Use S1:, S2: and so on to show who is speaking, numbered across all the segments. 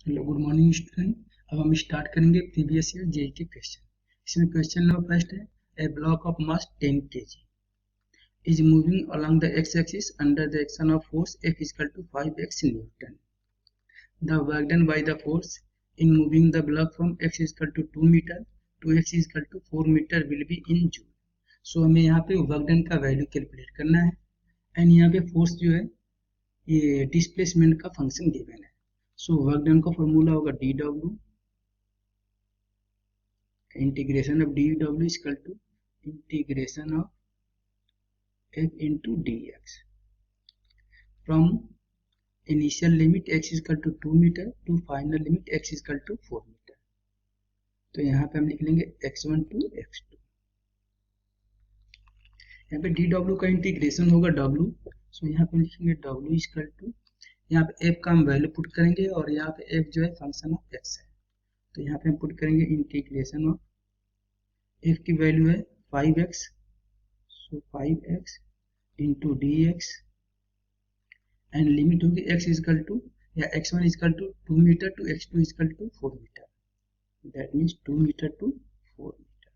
S1: Hello good morning student. अब हम start करेंगे प्रीवियस ईयर जेईई के क्वेश्चन। इसमें क्वेश्चन नंबर फर्स्ट है, a block of mass 10 kg is moving along the x-axis under the action of force F is equal to 5x Newton. The work done by the force in moving the block from x is equal to 2 meter to x is equal to 4 meter will be in joule. So हमें यहाँ पे work done का value calculate करना है and यहाँ पे force जो है ये डिस्प्लेसमेंट का फंक्शन गिवन है। सो वर्क डन का फॉर्मूला होगा dw integration of dw is equal to integration of f into dx from initial limit x is equal to 2 meter to final limit x is equal to 4 meter। तो यहाँ पे हम लिख लेंगे x1 to x2। यहाँ पे dw का integration होगा w। सो यहाँ पे लिखेंगे w इज इक्वल टू, यहाँ पे f का हम वैल्यू पुट करेंगे और यहाँ पे f जो है फंक्शन ऑफ x है। तो यहाँ पे हम पुट करेंगे इंटीग्रेशन ऑफ f की वैल्यू है 5x, so 5x into dx and limit होगी x इजकल टू या x1 is equal to 2 metre to x2 is equal to 4 metre, that means 2 metre to 4 metre.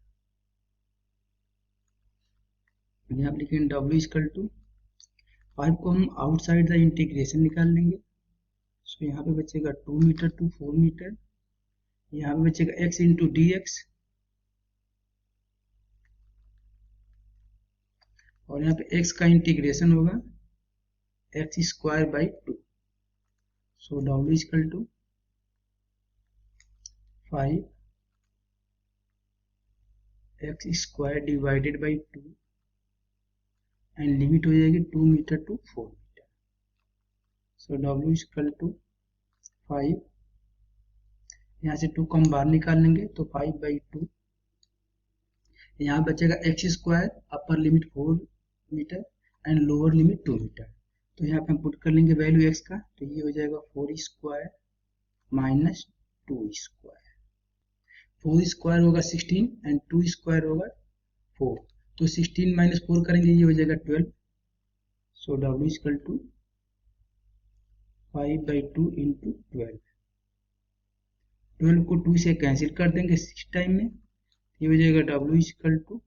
S1: यहाँ पे लिखेंगे w इजकल टू 5 को हम outside the integration निकाल लेंगे। सो यहाँ पे बचेगा 2 मीटर टू 4 मीटर, यहाँ पे बचेगा x इंटू dx और यहाँ पे x का इंटीग्रेशन होगा x square by 2। So w is equal to 5 x square divided by 2 and limit हो जाएगी 2 metre to 4 metre. So w is equal to 5, यहाँ से 2 को हम बाहर निकाल लेंगे तो 5 बाई 2, यहाँ बचेगा x square upper limit 4 metre and lower limit 2 metre. तो यहाँ पे हम पुट कर लेंगे वैल्यू x का, तो ये हो जाएगा 4 स्क्वायर माइनस 2 स्क्वायर। 4 स्क्वायर होगा 16 एंड 2 स्क्वायर होगा 4, तो 16 माइनस 4 करेंगे ये हो जाएगा 12। So w is equal to 5 by 2 into 12, 12 को 2 से कैंसिल कर देंगे 6 टाइम में, ये हो जाएगा w इजकल टू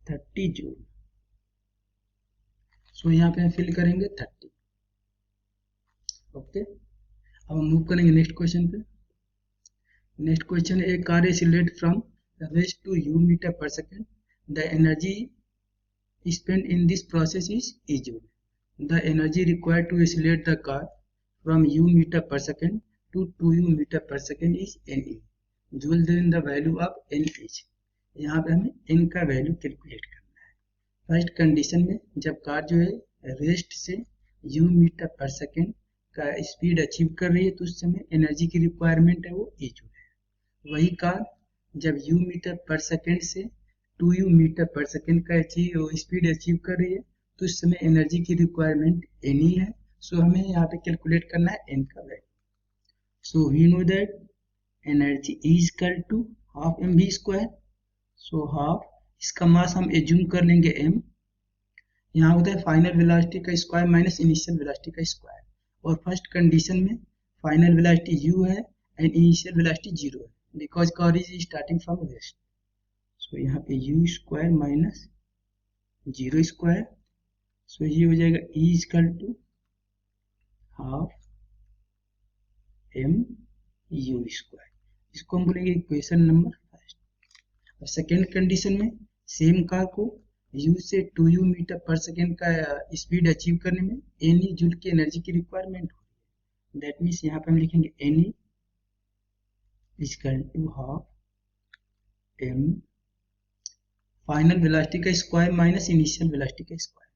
S1: 30 जूल। सो यहाँ पे हम फिल करेंगे 30। ओके, अब हम मूव करेंगे नेक्स्ट क्वेश्चन पे। Next question, a car accelerate from rest to u metre per second, the energy spent in this process is E joule. The energy required to accelerate the car from u meter per second to 2u meter per second is Ne. Joule then the value of n is। यहाँ पे हमें n का value calculate करना है। First condition में जब car जो है रेस्ट से u मीटर पर सेकेंड का स्पीड अचीव कर रही है तो उस समय एनर्जी की रिक्वायरमेंट है वो E joule है। वही कार जब u मीटर पर सेकेंड से 2u मीटर पर सेकेंड का स्पीड अचीव कर रही है तो इस समय एनर्जी की रिक्वायरमेंट n है। सो हमें यहाँ पे कैलकुलेट करना है n का value. So we know that energy is equal to half mv square. So half, इसका मास हम एज्यूम कर लेंगे m, यहाँ होता है फाइनल वेलोसिटी का स्क्वायर माइनस इनिशियल वेलोसिटी का स्क्वायर, और फर्स्ट कंडीशन में फाइनल वेलोसिटी u है एंड इनिशियल वेलोसिटी 0 है because car is starting from rest. So यहाँ पे u square minus 0 square, so ये हो जाएगा E equal to half m u square. इसको हम बोलेंगे इक्वेशन नंबर फर्स्ट। और सेकेंड कंडीशन में सेम कार को u से 2u मीटर पर सेकेंड का स्पीड अचीव करने में Ne जूल की एनर्जी की रिक्वायरमेंट हो रही है। दैट मीन्स यहाँ पे हम लिखेंगे Ne is equal to half m final velocity का स्क्वायर माइनस इनिशियल वेलोसिटी का स्क्वायर।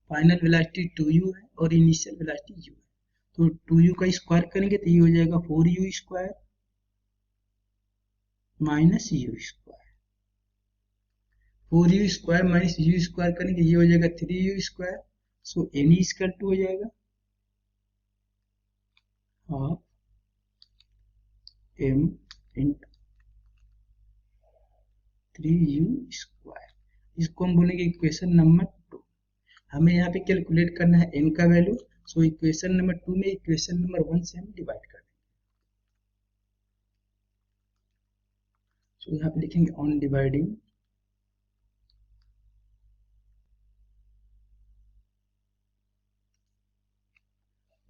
S1: फाइनल वेलोसिटी 2u है और इनिशियल वेलोसिटी u है, तो 2u का स्क्वायर करेंगे तो ये हो जाएगा 4u square minus u square. 4u square minus u square करेंगे ये हो जाएगा 3u square. So Ne is equal to हो जाएगा half m into 3u square. इसको हम बोलेंगे इक्वेशन नंबर 2। हमें यहाँ पे कैलकुलेट करना है n का वैल्यू, सो इक्वेशन नंबर 2 में इक्वेशन नंबर 1 से हम डिवाइड कर देंगे। सो यहाँ पे लिखेंगे on dividing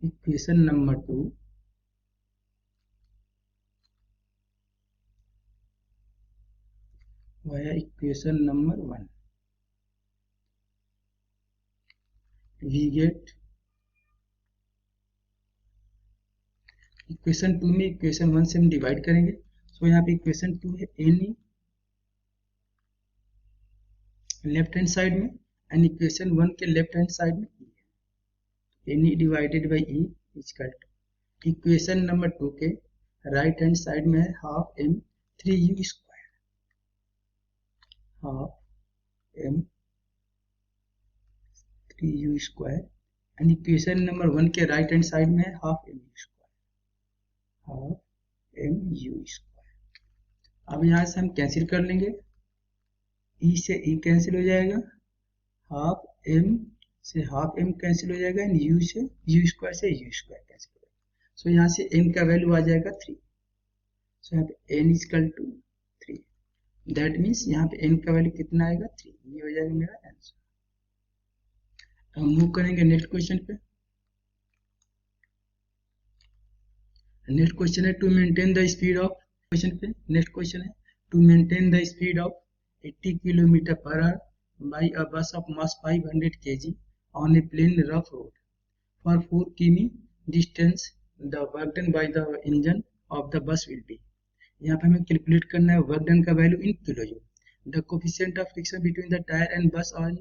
S1: equation number 2 via equation number 1 we get equation 2 में इक्वेशन 1 से हम डिवाइड करेंगे। सो यहाँ पे इक्वेशन 2 है एन लेफ्ट हैंड साइड में एंड इक्वेशन 1 के लेफ्ट हैंड साइड में n divided by e equal to equation number 2 के राइट हैंड साइड में है half m 3u square, half m 3u square and equation number 1 के right hand side में है half m u square, half m u square. अब यहाँ से हम कैंसिल कर लेंगे, ई से ई कैंसिल हो जाएगा, हाफ एम से हाफ एम कैंसिल हो जाएगा एंड यू से यू स्क्वायर से यू स्क्वायर कैंसिल हो जाएगा। सो यहाँ से एन का वैल्यू आ जाएगा 3। सो यहाँ पे n equal to 3, that means यहाँ पे एन का वैल्यू कितना आएगा 3। ये हो जाएगा मेरा आंसर। हम मूव करेंगे नेक्स्ट क्वेश्चन पे। नेक्स्ट क्वेश्चन है to maintain the speed of, question पे नेक्स्ट क्वेश्चन है to maintain the speed of 80 kilometre per hour by a bus of mass 500 kg on a plain rough road for 4 km distance, the work done by the engine of the bus will be। यहाँ पे हमें calculate करना है work done का value in kilojoule. The coefficient of friction between the tyre and bus on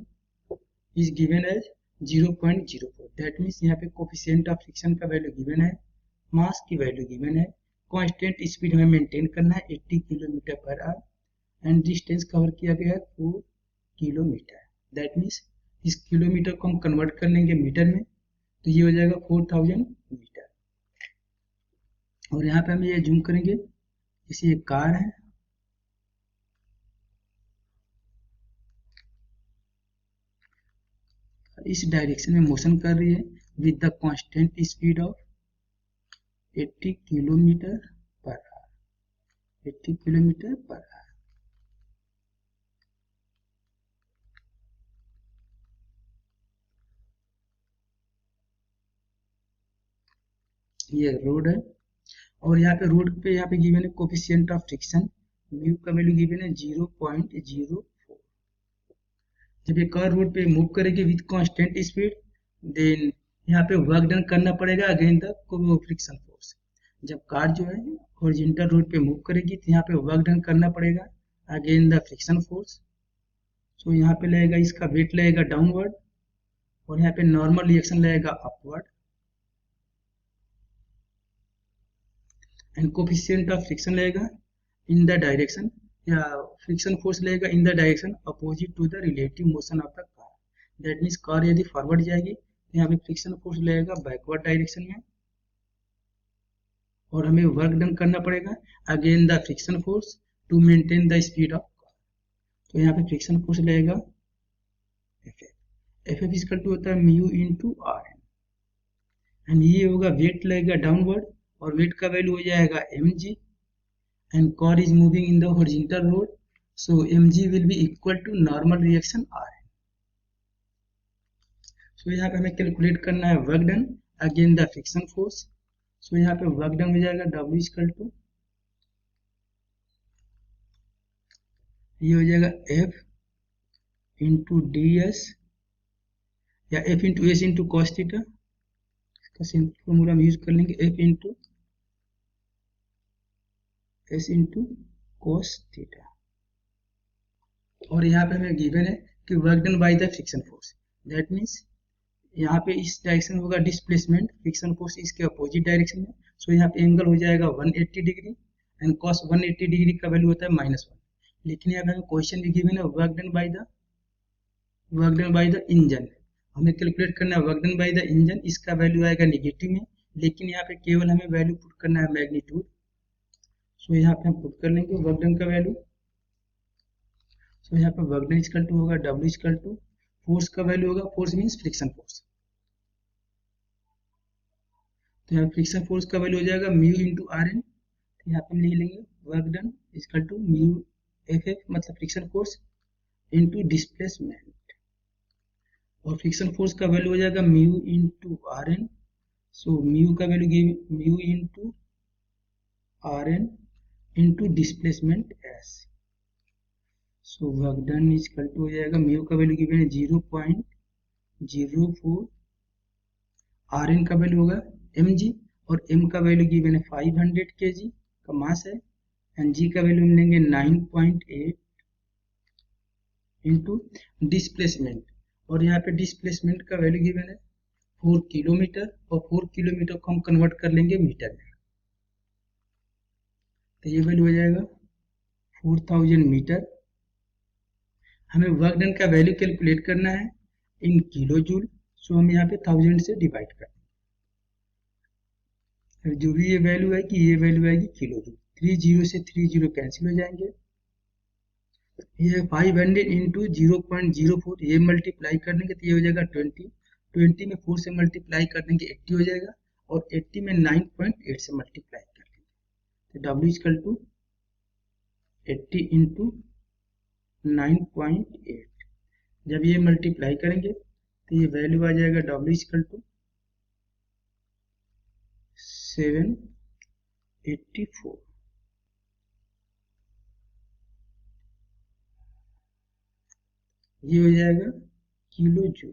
S1: is given as 0.04। That means यहाँ पे coefficient of friction का value given है, मास की वैल्यू गिवन है, कांस्टेंट स्पीड हमें मेंटेन करना है 80 kilometre per our and distance cover किया गया है 4 किलोमीटर। दैट मीन्स इस किलोमीटर को हम कन्वर्ट कर लेंगे मीटर में, तो ये हो जाएगा 4000 मीटर। और यहाँ पे हम ये जूम करेंगे, जैसे ये कार है, इस डायरेक्शन में मोशन कर रही है with the constant speed of 80 kilometre per our, 80 kilometre per our. ये रोड है और यहाँ पे रोड पे यहाँ पे गिवन है कोफिशिएंट ऑफ फ्रिक्शन, म्यू का वैल्यू गिवन है 0.04। जब ये कार रोड पे मूव करेगी विद कांस्टेंट स्पीड, देन यहाँ पे वर्क डन करना पड़ेगा अगेन द फ्रिक्शन फोर्स। जब कार जो है हॉरिजॉन्टल रोड पे मूव करेगी तो यहाँ पे वर्क डन करना पड़ेगा again the friction force. So यहाँ पे लगेगा, इसका वेट लगेगा डाउनवर्ड और यहाँ पे नॉर्मल रिएक्शन लगेगा upward and coefficient of friction लगेगा इन द डायरेक्शन, या फ्रिक्शन फोर्स लगेगा in the direction opposite to the relative motion of the car. That means car यदि फॉरवर्ड जाएगी तो यहाँ पे फ्रिक्शन फोर्स लगेगा बैकवर्ड डायरेक्शन में और हमें वर्क डन करना पड़ेगा again the friction force to maintain the speed of car. तो यहाँ पे फ्रिक्शन फोर्स लगेगा एफ एफ इक्वल टू होता है म्यू इंटू आर एंड ये होगा वेट लगेगा डाउनवर्ड और वेट का वैल्यू हो जाएगा mg and car is moving in the horizontal road, so mg will be equal to normal reaction r। so यहाँ पे हमें कैलकुलेट करना है work done again the friction force. So यहाँ पे वर्क डन हो जाएगा w इक्वल टू, ये हो जाएगा f इंटू डी एस या f into S into cos theta, इसका सिंपल फॉर्मूला हम यूज कर लेंगे f into S into cos theta. और यहाँ पे हमें गिवन है कि work done by the friction force, that means यहाँ पे इस डायरेक्शन होगा डिस्प्लेसमेंट, फ्रिक्शन फोर्स इसके अपोजिट डायरेक्शन में। सो यहाँ पे एंगल हो जाएगा 180 डिग्री एंड कॉस 180 डिग्री का वैल्यू होता है -1। लेकिन यहाँ पे हमें क्वेश्चन भी गिवन है work done by the engine, हमें कैलकुलेट करना है work done by the engine, इसका वैल्यू आएगा नेगेटिव में, लेकिन यहाँ पे केवल हमें वैल्यू पुट करना है मैग्नीट्यूड। सो यहाँ पे हम पुट कर लेंगे वर्क डन का वैल्यू। सो यहाँ पे वर्क डन इक्वल टू होगा W इक्वल टू फोर्स का वैल्यू होगा, फोर्स मीन्स फ्रिक्शन फोर्स, तो यहाँ फ्रिक्शन फोर्स का वैल्यू हो जाएगा म्यू इंटू आर एन। तो यहाँ पे हम लिख लेंगे work done equal to mu F F मतलब फ्रिक्शन फोर्स इंटू डिस्प्लेसमेंट, और फ्रिक्शन फोर्स का वैल्यू हो जाएगा mu into R N. So mu का value give mu into R N into displacement S. So work done equal to हो जाएगा mu का value given है 0.04, आर एन का वैल्यू होगा mg, और m का वैल्यू गिवन है 500 kg का मास है, एंड g का वैल्यू हम लेंगे 9.8 इंटू डिस्प्लेसमेंट, और यहाँ पे डिस्प्लेसमेंट का वैल्यू गिवन है 4 किलोमीटर, और 4 किलोमीटर को हम कन्वर्ट कर लेंगे मीटर में। तो ये वैल्यू हो जाएगा 4000 मीटर। हमें वर्क डन का वैल्यू कैलकुलेट करना है इन किलो जूल, सो हम यहाँ पे 1000 से डिवाइड कर देंगे। जो भी ये वैल्यू आएगी ये वैल्यू आएगी किलो जूल। 30 से 30 कैंसिल हो जाएंगे। ये 500 इंटू 0.04 ये मल्टीप्लाई कर देंगे तो ये हो जाएगा 20, 20 में 4 से मल्टीप्लाई कर देंगे 80 हो जाएगा, और 80 में 9.8 से मल्टीप्लाई कर देंगे तो W इक्वल टू 80 इंटू 9.8। जब ये मल्टीप्लाई करेंगे तो ये वैल्यू आ जाएगा W इक्वल टू 784। ये हो जाएगा किलो जूल,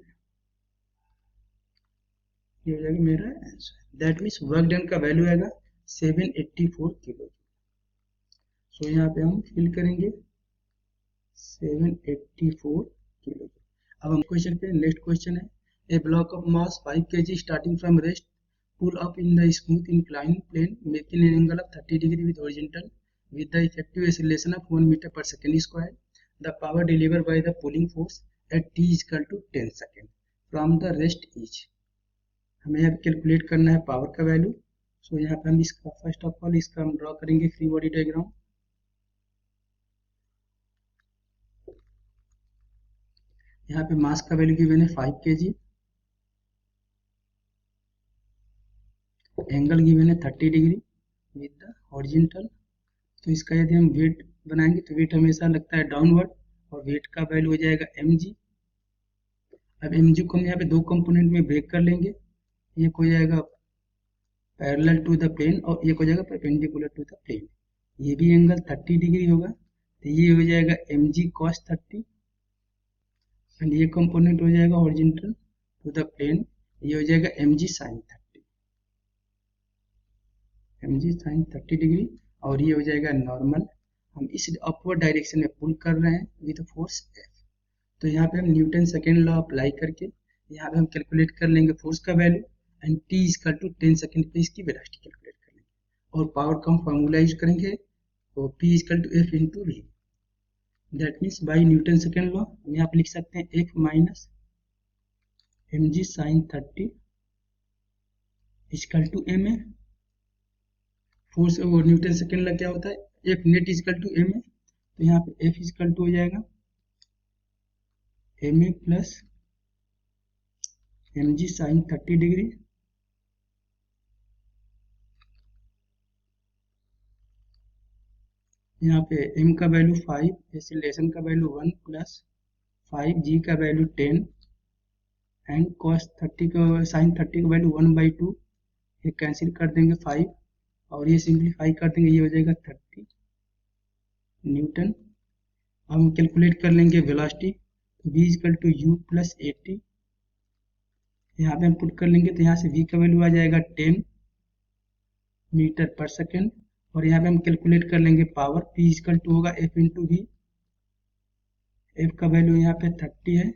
S1: ये हो जाएगा मेरा answer. That means work done का वैल्यू आएगा 784 किलो जूल। सो यहाँ पे हम फिल करेंगे 784 किलो जूल। अब हम क्वेश्चन पे नेक्स्ट क्वेश्चन है, a block of mass 5 kg starting from rest pull up in the smooth inclined plane making an angle of 30 degree with horizontal with the effective acceleration of 1 meter per second square. The power delivered by the pulling force at t is equal to 10 second from the rest is। हमें यहाँ पे calculate करना है power का value. सो यहाँ पे हम इसका फर्स्ट ऑफ ऑल इसका हम ड्रॉ करेंगे फ्री बॉडी डायग्राम। यहाँ पे मास का वैल्यू गिवन है 5 kg, एंगल गिवन है 30 डिग्री विद द हॉरिजॉन्टल। तो इसका यदि हम वेट बनाएंगे तो वेट हमेशा लगता है डाउनवर्ड, और वेट का वैल्यू हो जाएगा mg। अब mg को हम यहाँ पे दो कंपोनेंट में ब्रेक कर लेंगे, एक हो जाएगा पैरेलल टू द प्लेन और एक हो जाएगा परपेंडिकुलर टू द प्लेन। ये भी एंगल 30 डिग्री होगा तो ये हो जाएगा mg cos 30, एंड ये कंपोनेंट हो जाएगा हॉरिजॉन्टल टू द प्लेन, ये हो जाएगा mg sin 30, mg sin 30 degree, और ये हो जाएगा नॉर्मल। हम इस अपवर्ड डायरेक्शन में पुल कर रहे हैं विद फोर्स F। तो यहाँ पे हम न्यूटन सेकेंड लॉ अप्लाई करके यहाँ पे हम कैलकुलेट कर लेंगे फोर्स का value, and t equal to 10 second पे इसकी वेलोसिटी कैलकुलेट कर लेंगे, और पावर का हम फॉर्मूला यूज करेंगे तो P equal to F into V। That means by Newton second law हम यहाँ पे लिख सकते हैं F minus mg sin 30 equal to ma। Force और न्यूटन सेकेंड लॉ क्या होता है, F net equal to ma, तो यहाँ पे F इक्वल टू हो जाएगा ma plus mg sin 30 degree यहाँ पे m का वैल्यू 5, एक्सीलरेशन का वैल्यू 1 प्लस 5, g का वैल्यू 10, एंड cos 30 का sin 30 का वैल्यू 1/2, ये कैंसिल कर देंगे 5, और ये सिंप्लीफाई कर देंगे, ये हो जाएगा 30 न्यूटन। हम कैलकुलेट कर लेंगे वेलोसिटी, तो v equal to u plus 80, यहाँ पे हम पुट कर लेंगे तो यहाँ से v का वैल्यू आ जाएगा 10 मीटर पर सेकेंड, और यहाँ पे हम कैलकुलेट कर लेंगे पावर, p इक्वल टू होगा f इंटू वी। f का वैल्यू यहाँ पे 30 है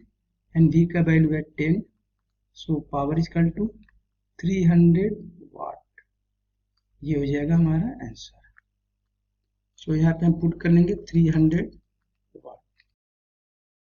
S1: एंड v का वैल्यू है 10, सो पावर इक्वल टू 300 वाट। ये हो जाएगा हमारा आंसर। सो यहाँ पे हम पुट कर लेंगे 300